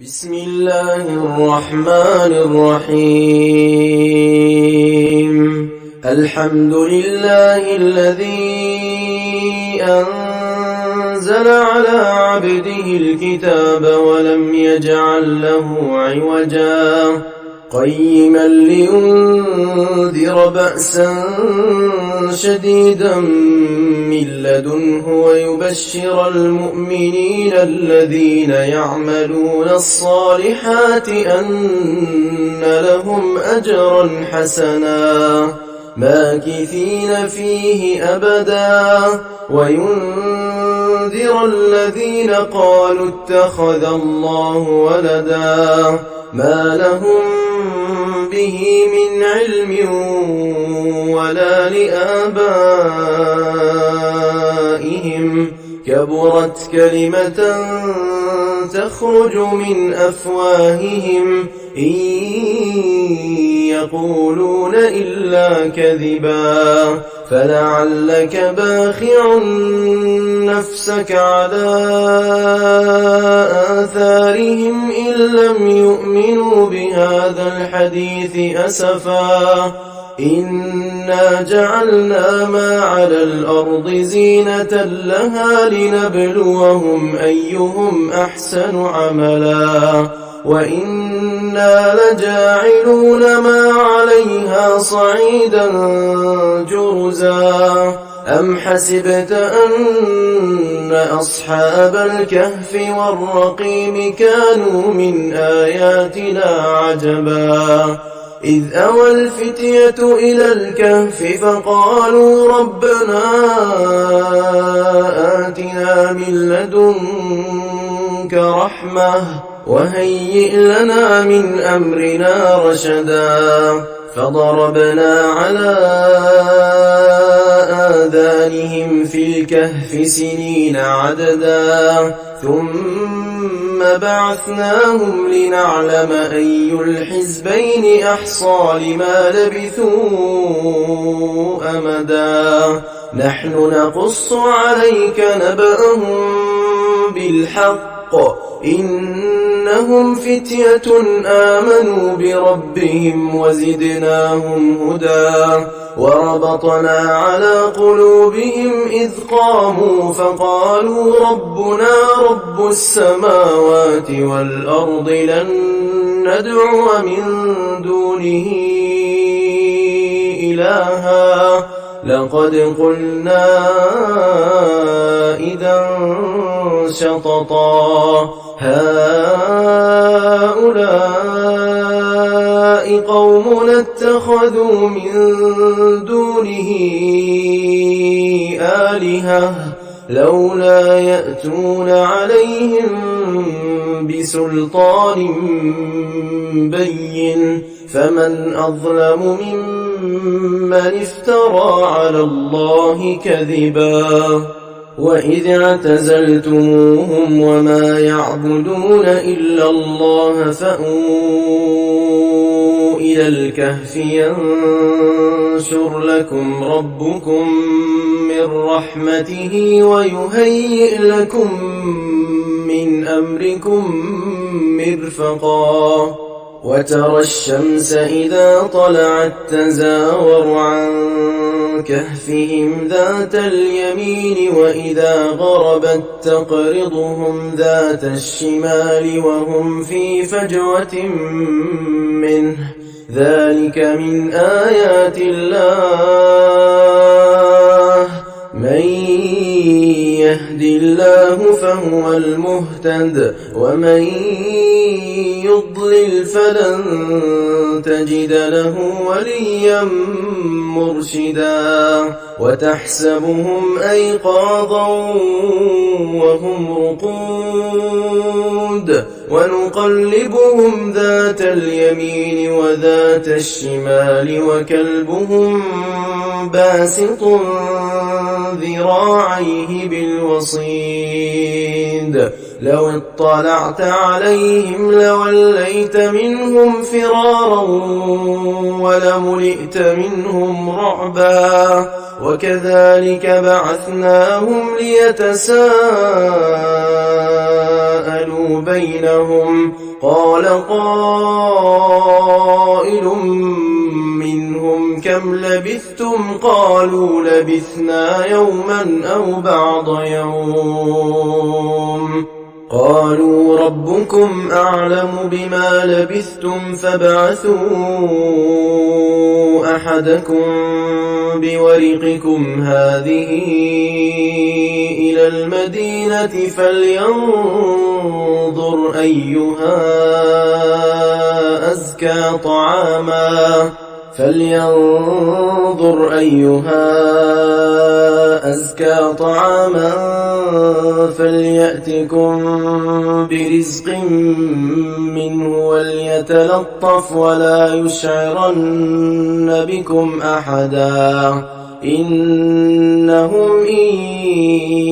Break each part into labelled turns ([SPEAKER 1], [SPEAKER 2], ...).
[SPEAKER 1] بسم الله الرحمن الرحيم. الحمد لله الذي أنزل على عبده الكتاب ولم يجعل له عوجا قيما لينذر بأسا شديدا من لدنه ويبشر المؤمنين الذين يعملون الصالحات أن لهم أجرا حسنا ماكثين فيه أبدا وينذر الذين قالوا اتخذ الله ولدا ما لهم به من علم ولا لآبائهم كبرت كلمة تخرج من أفواههم إن يقولون إلا كذبا فلعلك باخع نفسك على آثارهم إن لم يؤمنوا بهذا الحديث أسفا إنا جعلنا ما على الأرض زينة لها لنبلوهم أيهم أحسن عملا وإنا لجاعلون ما عليها صعيدا جرزا أم حسبت أن أصحاب الكهف والرقيم كانوا من آياتنا عجبا إذ أوى الفتية إلى الكهف فقالوا ربنا آتنا من لدنك رحمة وهيئ لنا من أمرنا رشدا فضربنا على آذانهم في الكهف سنين عددا ثم بعثناهم لنعلم أي الحزبين أحصى لما لبثوا أمدا نحن نقص عليك نبأهم بالحق إنهم فتية آمنوا بربهم وزدناهم هدى وربطنا على قلوبهم إذ قاموا فقالوا ربنا رب السماوات والأرض لن ندعو من دونه إلها لقد قلنا إذا شططا هؤلاء قومنا اتخذوا من دونه آلهة لولا يأتون عليهم بسلطان بين فمن أظلم ممن افترى على الله كذبا وإذ اعتزلتموهم وما يعبدون إلا الله فأووا إلى الكهف ينشر لكم ربكم من رحمته ويهيئ لكم من أمركم مرفقا وترى الشمس إذا طلعت تزاور عن كهفهم ذات اليمين وإذا غربت تقرضهم ذات الشمال وهم في فجوة منه ذلك من آيات الله من يهد الله فهو المهتد ومن يضلل فلن تجد له وليا مرشدا وتحسبهم أيقاظا وهم رقود ونقلبهم ذات اليمين وذات الشمال وكلبهم باسط ذراعيه بالوصيد لو اطلعت عليهم لوليت منهم فرارا ولملئت منهم رعبا وكذلك بعثناهم ليتساءلوا تساءلوا بينهم قال قائل منهم كم لبثتم قالوا لبثنا يوما أو بعض يوم قالوا ربكم أعلم بما لبثتم فابعثوا أحدكم بورقكم هذه إلى المدينة فلينظر أيها أزكى طعاما فليأتكم برزق منه وليتلطف ولا يشعرن بكم أحدا إنهم إن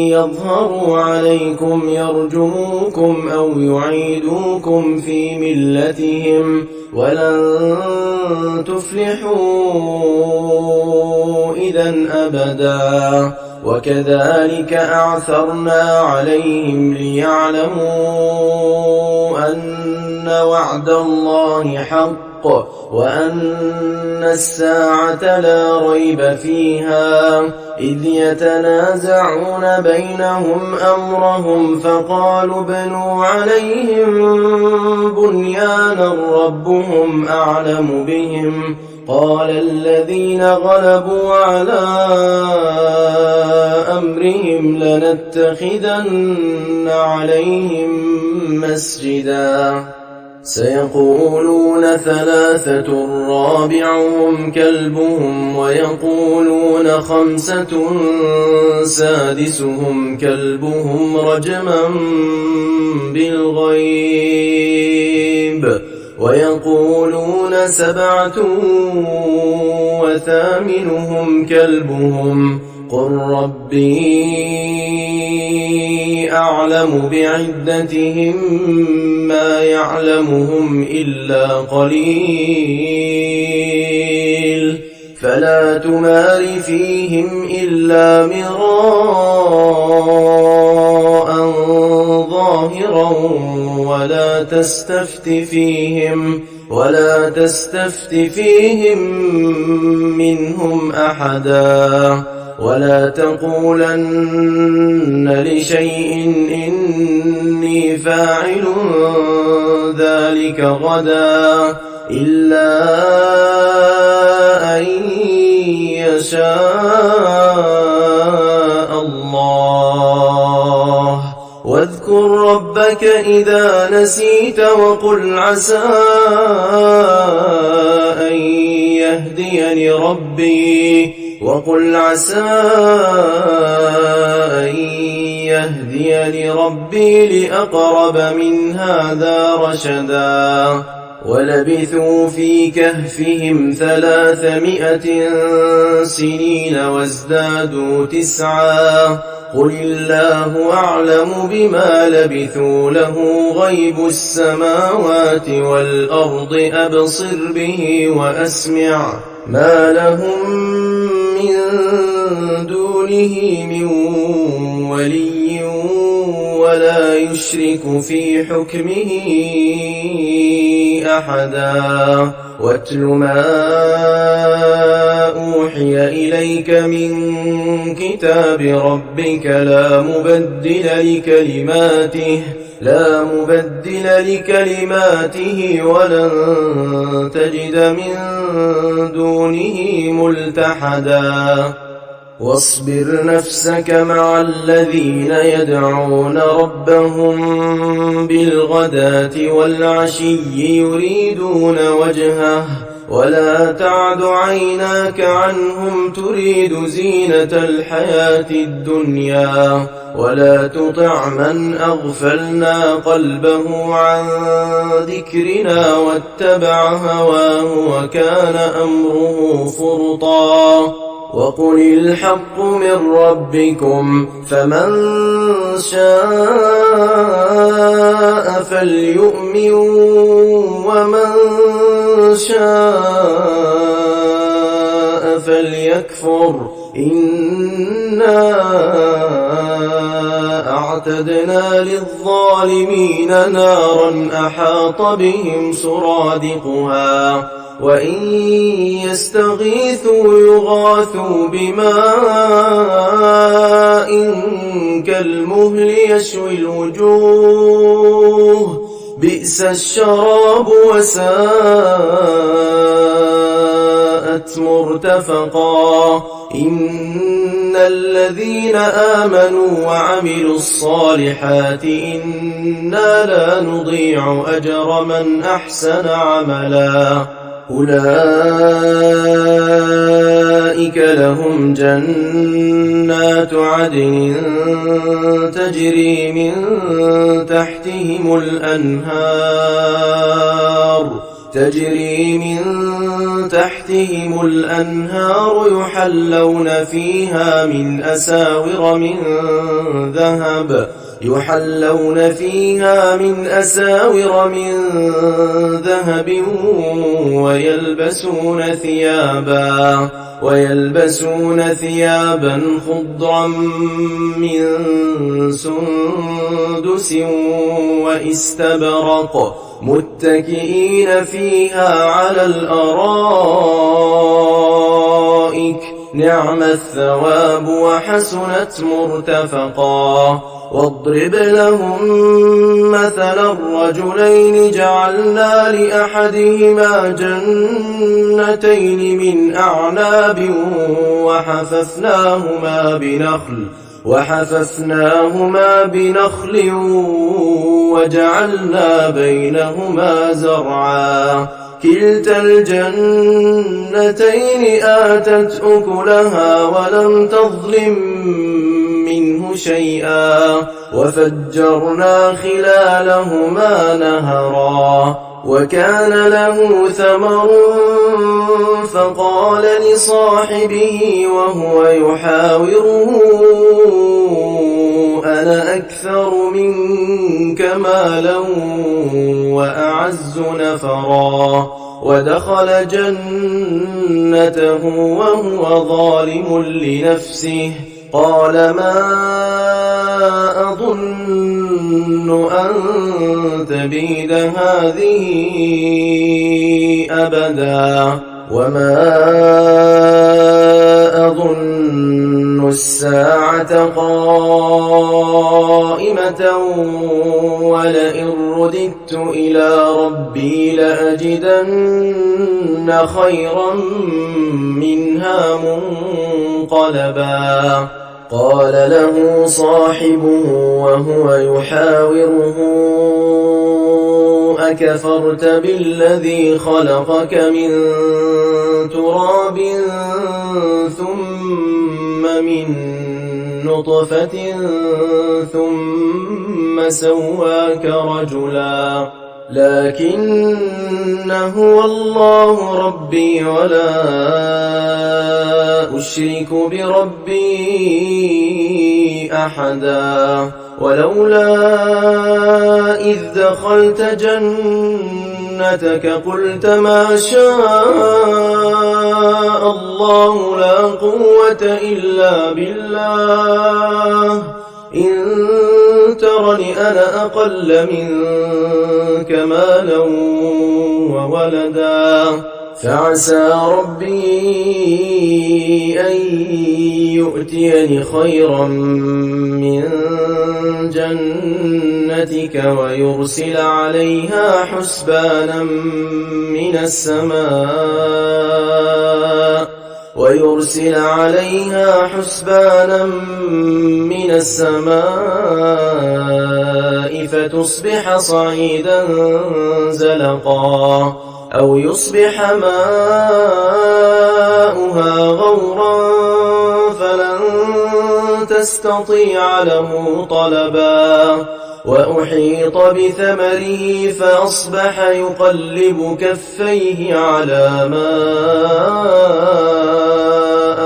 [SPEAKER 1] يظهروا عليكم يرجموكم أو يعيدوكم في ملتهم ولن تفلحوا إذا أبدا وكذلك أعثرنا عليهم ليعلموا أن وعد الله حق وأن الساعة لا ريب فيها إذ يتنازعون بينهم أمرهم فقالوا ابنوا عليهم بنيانا ربهم أعلم بهم قال الذين غلبوا على أمرهم لنتخذن عليهم مسجدا سيقولون ثلاثة رابعهم كلبهم ويقولون خمسة سادسهم كلبهم رجما بالغيب ويقولون سبعة وثامنهم كلبهم قل ربي أعلم بعدتهم ما يعلمهم إلا قليل فلا تمار فيهم إلا مراء ظاهرا ولا تستفت فيهم منهم أحدا ولا تقولن لشيء إني فاعل ذلك غدا إلا أن يشاء الله واذكر ربك إذا نسيت وقل عسى أن يهديني ربي لأقرب من هذا رشدا ولبثوا في كهفهم 300 سنين وازدادوا 9 قل الله أعلم بما لبثوا له غيب السماوات والأرض أبصر به وأسمع ما لهم من دونه من ولي ولا يشرك في حكمه أحدا واتل ما أوحي إليك من كتاب ربك لا مبدل لكلماته ولن تجد من دونه ملتحدا واصبر نفسك مع الذين يدعون ربهم بالغداة والعشي يريدون وجهه ولا تعد عيناك عنهم تريد زينة الحياة الدنيا ولا تطع من أغفلنا قلبه عن ذكرنا واتبع هواه وكان أمره فرطا وقل الحق من ربكم فمن شاء فليؤمن ومن شاء فليكفر إنا وأعتدنا للظالمين نارا أحاط بهم سرادقها وإن يستغيثوا يغاثوا بماء كالمهل يشوي الوجوه بئس الشراب وساءت مرتفقا إن الذين آمنوا وعملوا الصالحات إنا لا نضيع أجر من أحسن عملا أولئك لهم جنات عدن تجري من تحتهم الأنهار يحلون فيها من أساور من ذهب ويلبسون ثيابا خضرا من سندس واستبرق متكئين فيها على الأرائك نعم الثواب وحسنت مرتفقا واضرب لهم مثلا الرجلين جعلنا لأحدهما جنتين من أعناب وحففناهما بنخل وجعلنا بينهما زرعا كلتا الجنتين آتت أكلها ولم تظلم منه شيئا وفجرنا خلالهما نهرا وكان له ثمر فقال لصاحبه وهو يحاوره أنا أكثر منك مالا وأعز نفرا ودخل جنته وهو ظالم لنفسه قال ما أظن أن تبيد هذه أبدا وما أظن الساعة قائمة ولئن رددت إلى ربي لأجدن خيرا منها منقلبا قال له صاحبه وهو يحاوره أكفرت بالذي خلقك من تراب ثم من نطفة ثم سواك رجلا لكن هو الله ربي ولا أشرك بربي أحدا ولولا إذ دخلت جنتك قلت ما شاء الله لا قوة إلا بالله إن ترني أنا أقل منك مالا وولدا فعسى ربي أن يؤتيني خيرا من جنتك ويرسل عليها حسبانا من السماء فتصبح صعيدا زلقا أو يصبح ماؤها غورا فلن تستطيع له طلبا وأحيط بثمره فأصبح يقلب كفيه على ما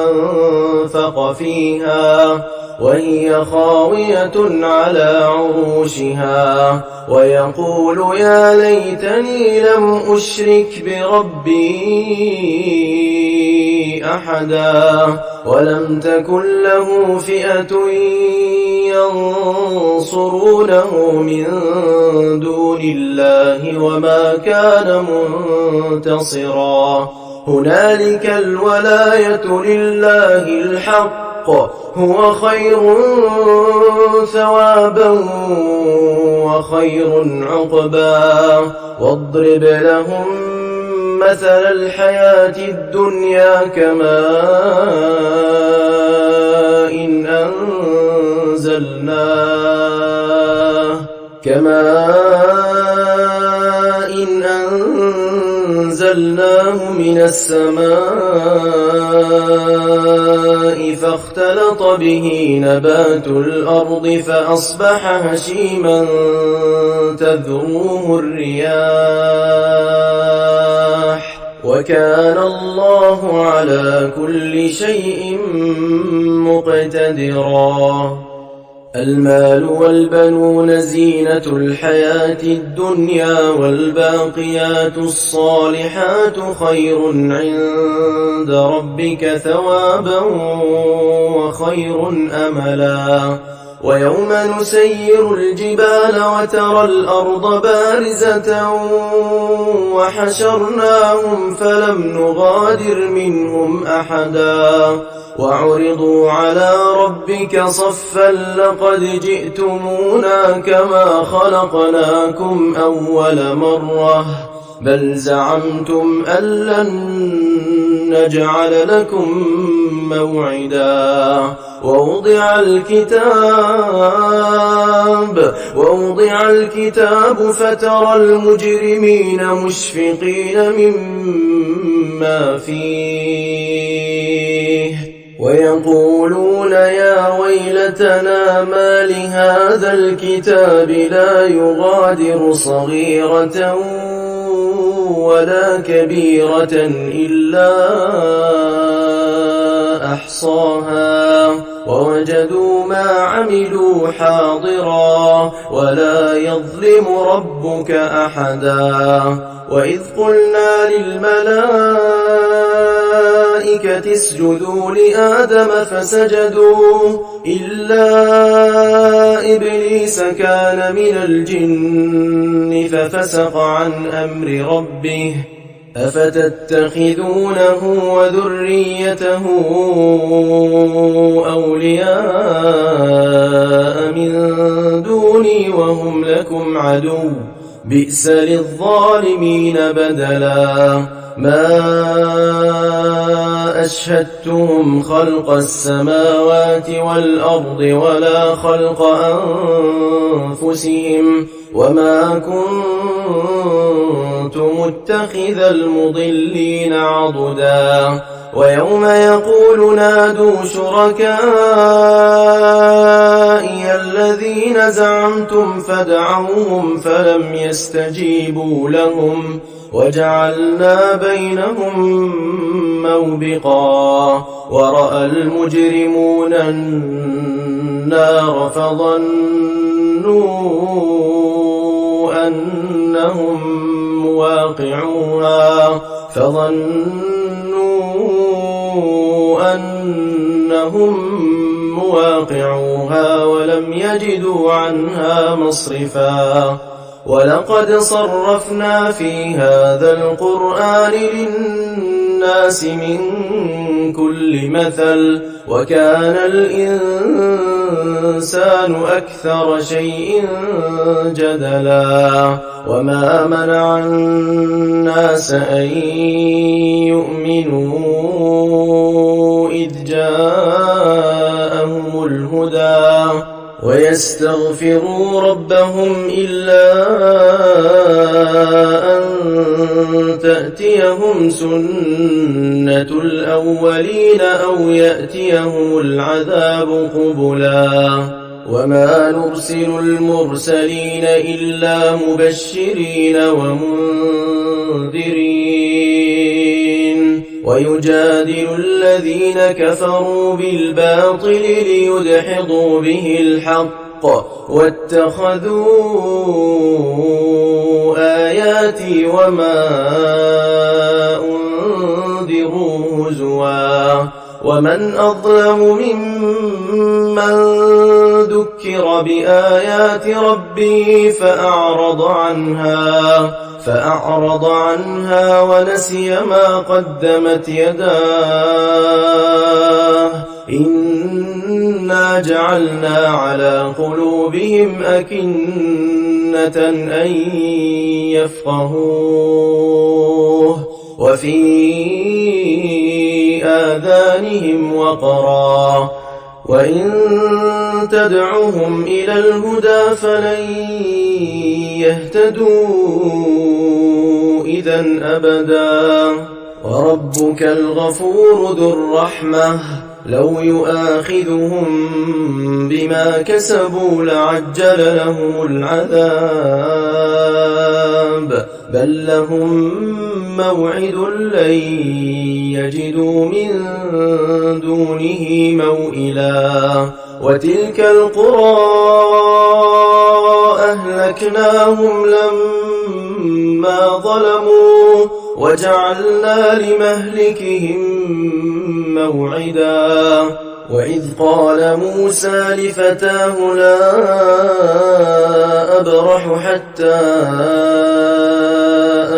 [SPEAKER 1] أنفق فيها وهي خاوية على عروشها ويقول يا ليتني لم أشرك بربي أحدا ولم تكن له فئة ينصرونه من دون الله وما كان منتصرا هنالك الولاية لله الحق هو خير ثوابا وخير عقبا واضرب لهم مثل الحياة الدنيا كماء إن أنزلناه من السماء فاختلط به نبات الأرض فأصبح هشيما تذروه الرياح وكان الله على كل شيء مقتدرا المال والبنون زينة الحياة الدنيا والباقيات الصالحات خير عند ربك ثوابا وخير أملا ويوم نسير الجبال وترى الأرض بارزة وحشرناهم فلم نغادر منهم أحدا وعرضوا على ربك صفا لقد جئتمونا كما خلقناكم أول مرة بل زعمتم أن لن نجعل لكم موعدا ووضع الكتاب فترى المجرمين مشفقين مما فيه ويقولون يا ويلتنا ما لهذا الكتاب لا يغادر صغيرة ولا كبيرة إلا أحصاها ووجدوا ما عملوا حاضرا ولا يظلم ربك أحدا وإذ قلنا للملائكة اسجدوا لآدم فسجدوا إلا إبليس كان من الجن ففسق عن أمر ربه أفتتخذونه وذريته أولياء من دوني وهم لكم عدو بئس للظالمين بدلا ما أشهدتهم خلق السماوات والأرض ولا خلق أنفسهم وما كنت متخذ المضلين عضدا ويوم يقول نادوا شركائي الذين زعمتم فدعوهم فلم يستجيبوا لهم وجعلنا بينهم موبقا ورأى المجرمون النار فظنوا أنهم مواقعوها ولم يجدوا عنها مصرفا ولقد صرفنا في هذا القرآن للناس من كل مثل وكان الإنسان أكثر شيء جدلا وما منع الناس أن يؤمنوا إذ جاءهم الهدى ويستغفروا ربهم إلا أن تأتيهم سنة الأولين أو يأتيهم العذاب قبلا وما نرسل المرسلين إلا مبشرين ومنذرين ويجادل الذين كفروا بالباطل ليدحضوا به الحق واتخذوا آياتي وما أنذروا هزوا ومن أظلم ممن ذكر بآيات ربه فأعرض عنها ونسي ما قدمت يداه إنا جعلنا على قلوبهم أكنة أن يفقهوه وفي آذانهم وقرا وإن تدعوهم إلى الهدى فلن يهتدوا إذا أبدا وربك الغفور ذو الرحمة لو يؤاخذهم بما كسبوا لعجل لهم العذاب بل لهم موعد لن يجدوا من دونه موئلا وتلك القرى أهلكناهم لما ظلموا وجعلنا لمهلكهم موعدا وإذ قال موسى لفتاه لا أبرح حتى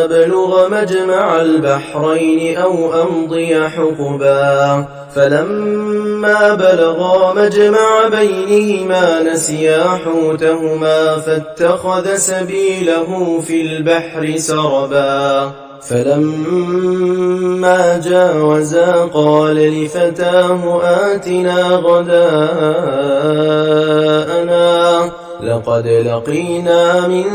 [SPEAKER 1] أبلغ مجمع البحرين أو أمضي حقبا فلما بلغا مجمع بينهما نسيا حوتهما فاتخذ سبيله في البحر سربا فلما جاوزا قال لفتاه آتنا غداءنا لقد لقينا من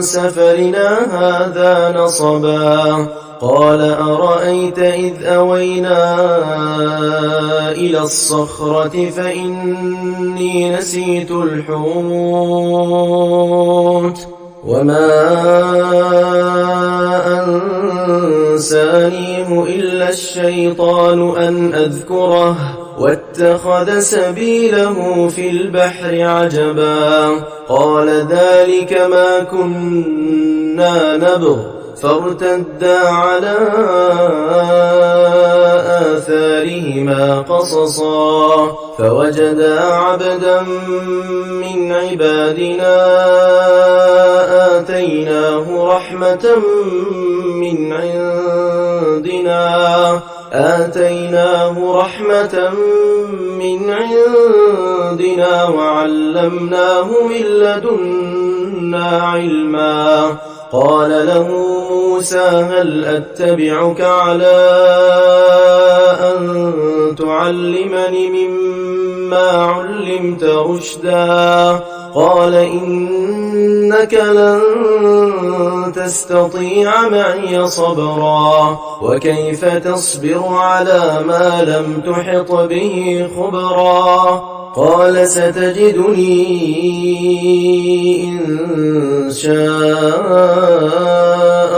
[SPEAKER 1] سفرنا هذا نصبا قال أرأيت إذ أوينا إلى الصخرة فإني نسيت الحوت وما أنسانيه إلا الشيطان أن أذكره واتخذ سبيله في البحر عجبا قال ذلك ما كنا نبغ فارتدا على آثارهما قصصا فوجدا عبدا من عبادنا آتيناه رحمة من عندنا وعلمناه من لدنا علما قال له موسى هل أتبعك على أن تعلمني مما علمت رشدا قال إنك لن تستطيع معي صبرا وكيف تصبر على ما لم تحط به خبرا قال ستجدني إن شاء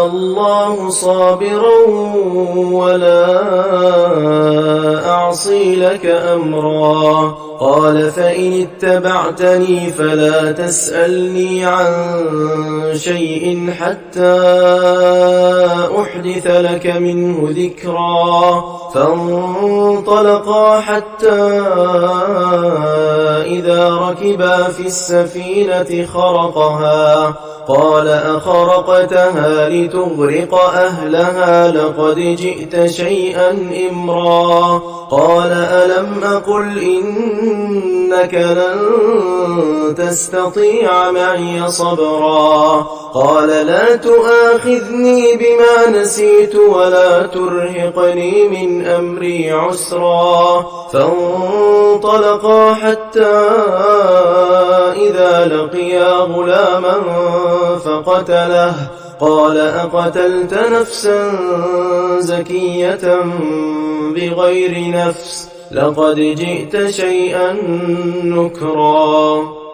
[SPEAKER 1] الله صابرا ولا أعصي لك أمرا قال فإن اتبعتني فلا تسألني عن شيء حتى أحدث لك منه ذكرا فانطلقا حتى إذا ركبا في السفينة خرقها قال أخرقتها لتغرق أهلها لقد جئت شيئا إمرا قال ألم أقل إنك لن تستطيع معي صبرا قال لا تؤاخذني بما نسيت ولا ترهقني من أمري عسرا فانطلقا حتى إذا لقيا غلاما فقتله قال أقتلت نفسا زكية بغير نفس لقد جئت شيئا نكرا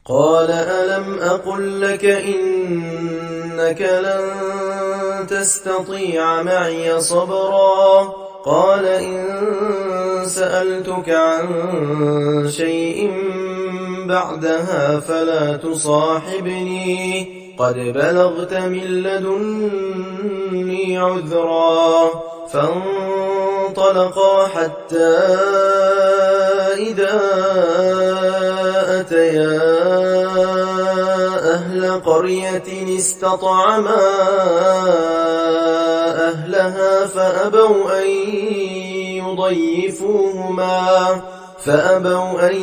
[SPEAKER 1] قال ألم أقل لك إنك لن تستطيع معي صبرا قال إن سألتك عن شيء بعدها فلا تصاحبني قد بلغت من لدني عذرا فانطلقا حتى إذا أتيا أهل قرية استطعما أهلها فأبوا أن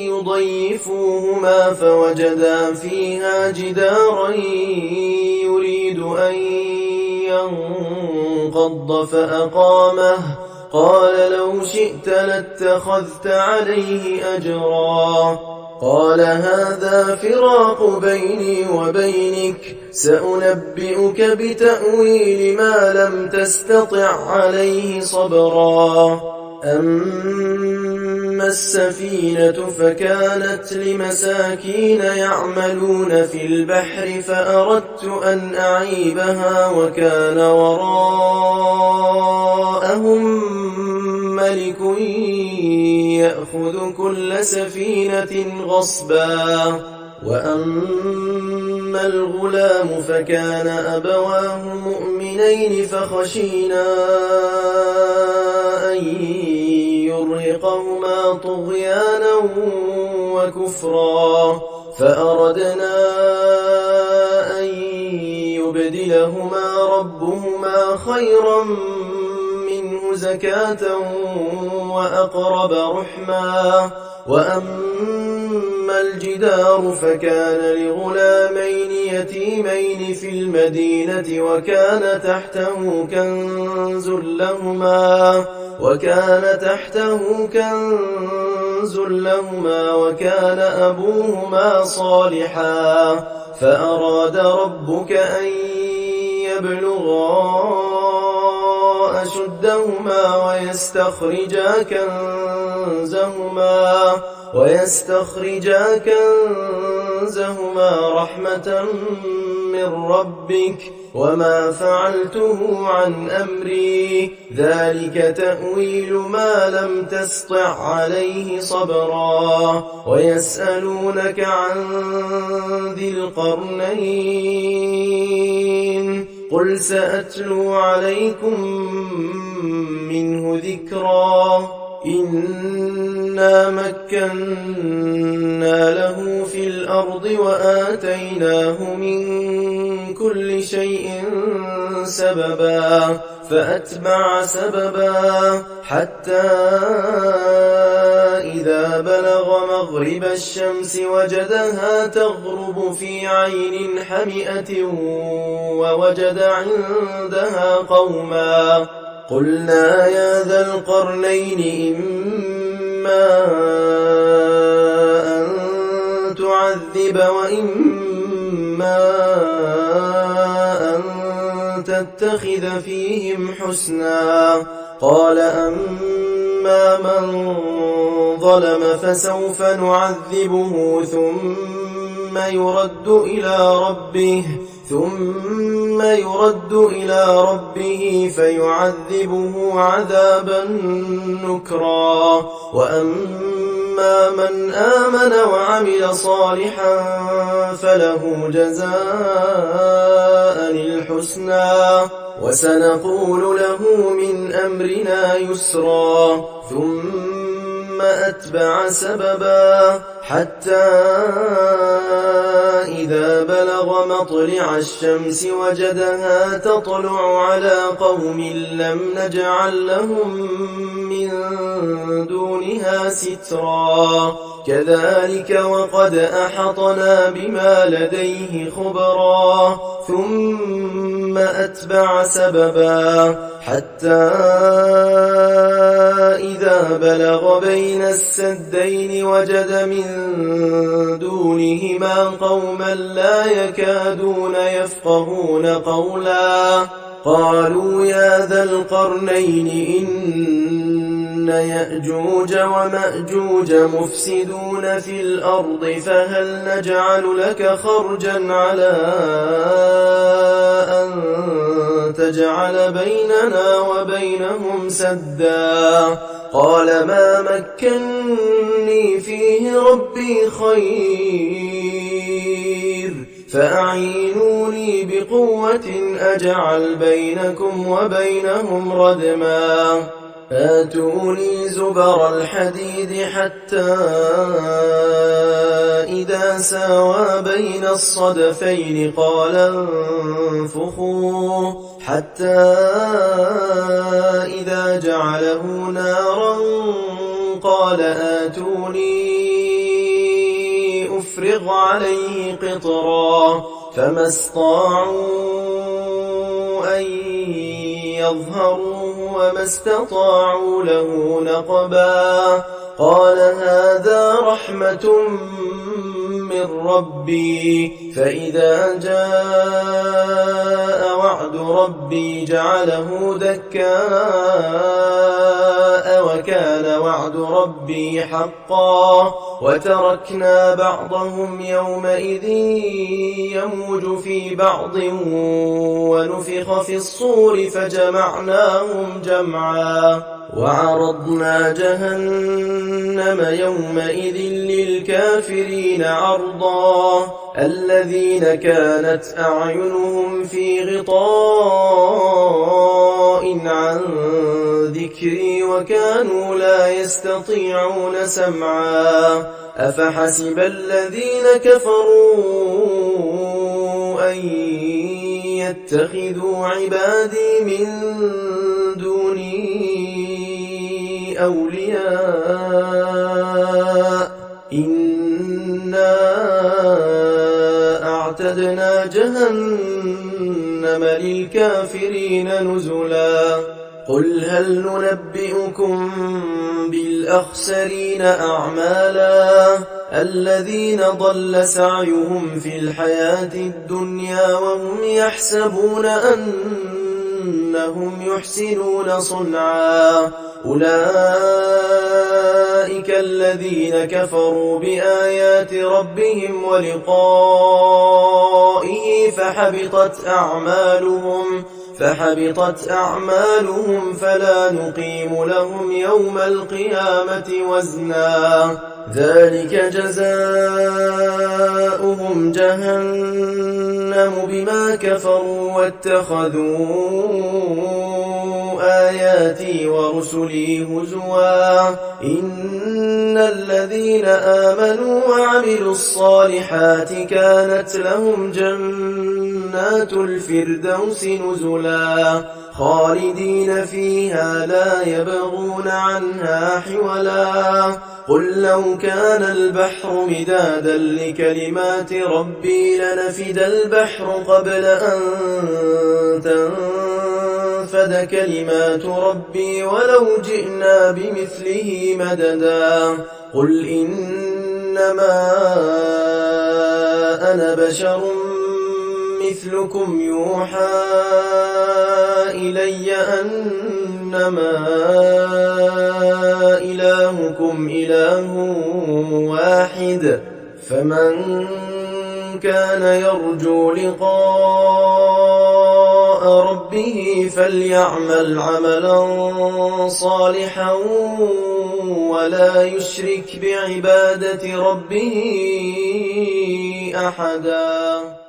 [SPEAKER 1] يضيفوهما فوجدا فيها جدارا يريد أن ينقض فأقامه قال لو شئت لاتخذت عليه أجرا قال هذا فراق بيني وبينك سأنبئك بتأويل ما لم تستطع عليه صبرا أما السفينة فكانت لمساكين يعملون في البحر فأردت أن أعيبها وكان وراءهم ملك يأخذ كل سفينة غصبا وأما الغلام فكان أبواه مؤمنين فخشينا أن يرهقهما طغيانا وكفرا فأردنا أن يبدلهما ربهما خيرا منه زكاة وأقرب رحما وأما الجدار فكان لغلامين يتيمين في المدينة وكان تحته كنز لهما وكان أبوهما صالحا فأراد ربك أن يبلغا أشدهما ويستخرجا كنزهما رحمة من ربك وما فعلته عن أمري ذلك تأويل ما لم تسطع عليه صبرا ويسألونك عن ذي القرنين قل سأتلو عليكم منه ذكرا إنا مكنا له في الأرض وآتيناه من كل شيء سببا فأتبع سببا حتى إذا بلغ مغرب الشمس وجدها تغرب في عين حمئة ووجد عندها قوما قلنا يا ذا القرنين إما أن تعذب وإما أن تتخذ فيهم حسنا قال أما من ظلم فسوف نعذبه ثم يرد إلى ربه فيعذبه عذابا نكرا وأما من آمن وعمل صالحا فله جزاء الحسنى وسنقول له من أمرنا يسرا ثم أتبع سببا حتى إذا بلغ مطلع الشمس وجدها تطلع على قوم لم نجعل لهم من دونها سترا كذلك وقد أحطنا بما لديه خبرا ثم أتبع سببا حتى إذا بلغ بين السدين وجد من دونهما قوما لا يكادون يفقهون قولا قالوا يا ذا القرنين إن يأجوج ومأجوج مفسدون في الأرض فهل نجعل لك خرجا على أن تجعل بيننا وبينهم سدا قال ما مكني فيه ربي خير فأعينوني بقوة أجعل بينكم وبينهم ردما آتوني زبر الحديد حتى إذا ساوى بين الصدفين قال انفخوا حتى إذا جعله نارا قال آتوني أفرغ عليه قطرا فما استطاعوا أن يظهروه وما استطاعوا له نقبا قال هذا رحمة من ربي فإذا جاء وعد ربي جعله دكاء وكان وعد ربي حقا وتركنا بعضهم يومئذ يموج في بعض ونفخ في الصور فجمعناهم جمعا وعرضنا جهنم يومئذ للكافرين عرضا الذين كانت أعينهم في غطاء عن ذكري وكانوا لا يستطيعون سمعا أفحسب الذين كفروا أن يتخذوا عبادي من دوني أولياء إنا أعتدنا جهنم للكافرين نزلا قل هل ننبئكم بالأخسرين أعمالا الذين ضل سعيهم في الحياة الدنيا وهم يحسبون أنهم يحسنون صنعا أولئك الذين كفروا بآيات ربهم ولقائه فحبطت أعمالهم فلا نقيم لهم يوم القيامة وزنا ذلك جزاؤهم جهنم بما كفروا واتخذوا آياتي ورسلي هزوا إن الذين آمنوا وعملوا الصالحات كانت لهم جنات الفردوس نزلا خالدين فيها لا يبغون عنها حولا قل لو كان البحر مدادا لكلمات ربي لنفد البحر قبل أن تنفد كلمات ربي ولو جئنا بمثله مددا قل إنما أنا بشر مثلكم يوحى إلي أنما إلهكم إله واحد فمن كان يرجو لقاء ربه فليعمل عملا صالحا ولا يشرك بعبادة ربه أحدا.